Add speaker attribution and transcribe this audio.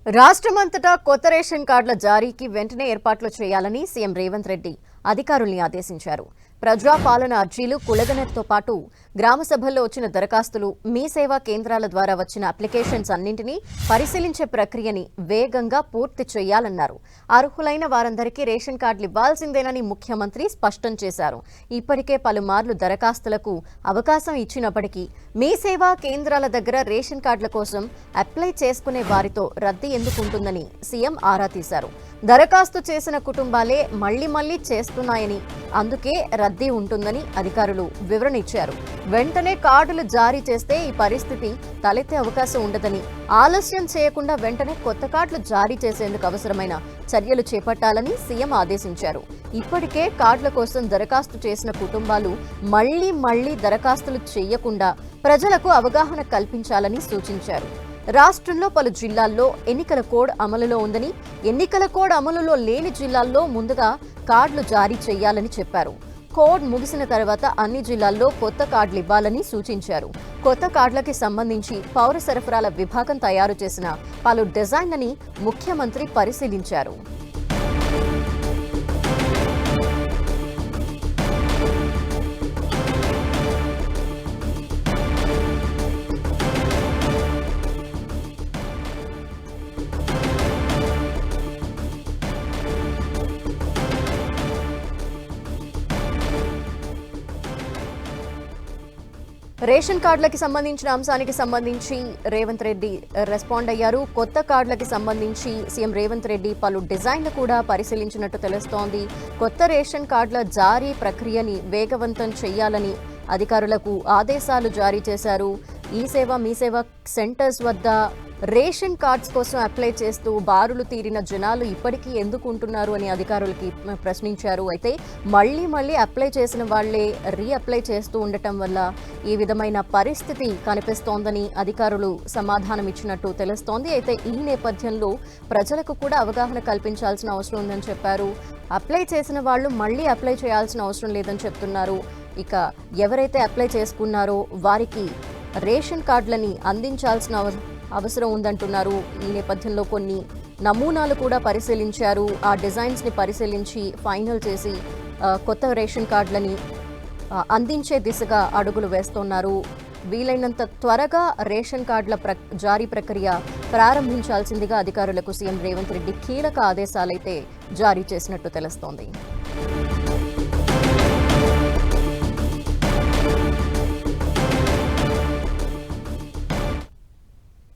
Speaker 1: రాష్ట్రమంతటా కొత్త రేషన్ కార్డుల జారీకి వెంటనే ఏర్పాట్లు చేయాలని సీఎం రేవంత్ రెడ్డి అధికారుల్ని ఆదేశించారు. ప్రజాపాలన అర్జీలు కులగనతో పాటు గ్రామ సభల్లో వచ్చిన దరఖాస్తులు, మీ సేవా కేంద్రాల ద్వారా వచ్చిన అప్లికేషన్స్ అన్నింటినీ పరిశీలించే ప్రక్రియని వేగంగా పూర్తి చేయాలన్నారు. అర్హులైన వారందరికీ రేషన్ కార్డులు ఇవ్వాల్సిందేనని ముఖ్యమంత్రి స్పష్టం చేశారు. ఇప్పటికే పలుమార్లు దరఖాస్తులకు అవకాశం ఇచ్చినప్పటికీ మీ సేవా కేంద్రాల దగ్గర రేషన్ కార్డుల కోసం అప్లై చేసుకునే వారితో రద్దీ ఎందుకుంటుందని సీఎం ఆరా తీశారు. దరఖాస్తు చేసిన కుటుంబాలే మళ్లీ చేస్తున్నాయని, అందుకే రద్దీ ఉంటుందని అధికారులు వివరణ ఇచ్చారు. వెంటనే కార్డులు జారీ చేస్తే ఈ పరిస్థితి తలెత్తే అవకాశం ఉండదని, ఆలస్యం చేయకుండా వెంటనే కొత్త కార్డులు జారీ చేసేందుకు అవసరమైన చర్యలు చేపట్టాలని సీఎం ఆదేశించారు. ఇప్పటికే కార్డుల కోసం దరఖాస్తు చేసిన కుటుంబాలు మళ్లీ దరఖాస్తులు చేయకుండా ప్రజలకు అవగాహన కల్పించాలని సూచించారు. రాష్ట్రంలో పలు జిల్లాల్లో ఎన్నికల కోడ్ అమలులో ఉందని, ఎన్నికల కోడ్ అమలులో లేని జిల్లాల్లో ముందుగా కార్డులు జారీ చేయాలని చెప్పారు. కోడ్ ముగిసిన తర్వాత అన్ని జిల్లాల్లో కొత్త కార్డులు ఇవ్వాలని సూచించారు. కొత్త కార్డులకి సంబంధించి పౌర సరఫరాల విభాగం తయారు చేసిన పలు డిజైన్లని ముఖ్యమంత్రి పరిశీలించారు. రేషన్ కార్డులకి సంబంధించిన అంశానికి సంబంధించి రేవంత్ రెడ్డి రెస్పాండ్ అయ్యారు. కొత్త కార్డులకి సంబంధించి సీఎం రేవంత్ రెడ్డి పలు డిజైన్లు కూడా పరిశీలించినట్టు తెలుస్తోంది. కొత్త రేషన్ కార్డుల జారీ ప్రక్రియని వేగవంతం చేయాలని అధికారులకు ఆదేశాలు జారీ చేశారు. ఈ సేవ మీ సేవ సెంటర్స్ వద్ద రేషన్ కార్డ్స్ కోసం అప్లై చేస్తూ బారులు తీరిన జనాలు ఇప్పటికీ ఎందుకు ఉంటున్నారు అని అధికారులకి ప్రశ్నించారు. అయితే మళ్ళీ అప్లై చేసిన వాళ్లే రీఅప్లై చేస్తూ ఉండటం వల్ల ఈ విధమైన పరిస్థితి కనిపిస్తోందని అధికారులు సమాధానం ఇచ్చినట్టు తెలుస్తోంది. అయితే ఈ నేపథ్యంలో ప్రజలకు కూడా అవగాహన కల్పించాల్సిన అవసరం ఉందని చెప్పారు. అప్లై చేసిన వాళ్ళు మళ్ళీ అప్లై చేయాల్సిన అవసరం లేదని చెప్తున్నారు. ఇక ఎవరైతే అప్లై చేసుకున్నారో వారికి రేషన్ కార్డులని అందించాల్సిన అవసరం ఉందంటున్నారు. ఈ నేపథ్యంలో కొన్ని నమూనాలు కూడా పరిశీలించారు. ఆ డిజైన్స్ని పరిశీలించి ఫైనల్ చేసి కొత్త రేషన్ కార్డులని అందించే దిశగా అడుగులు వేస్తున్నారు. వీలైనంత త్వరగా రేషన్ కార్డుల జారీ ప్రక్రియ ప్రారంభించాల్సిందిగా అధికారులకు సీఎం రేవంత్ రెడ్డి కీలక ఆదేశాలైతే జారీ చేసినట్టు తెలుస్తోంది.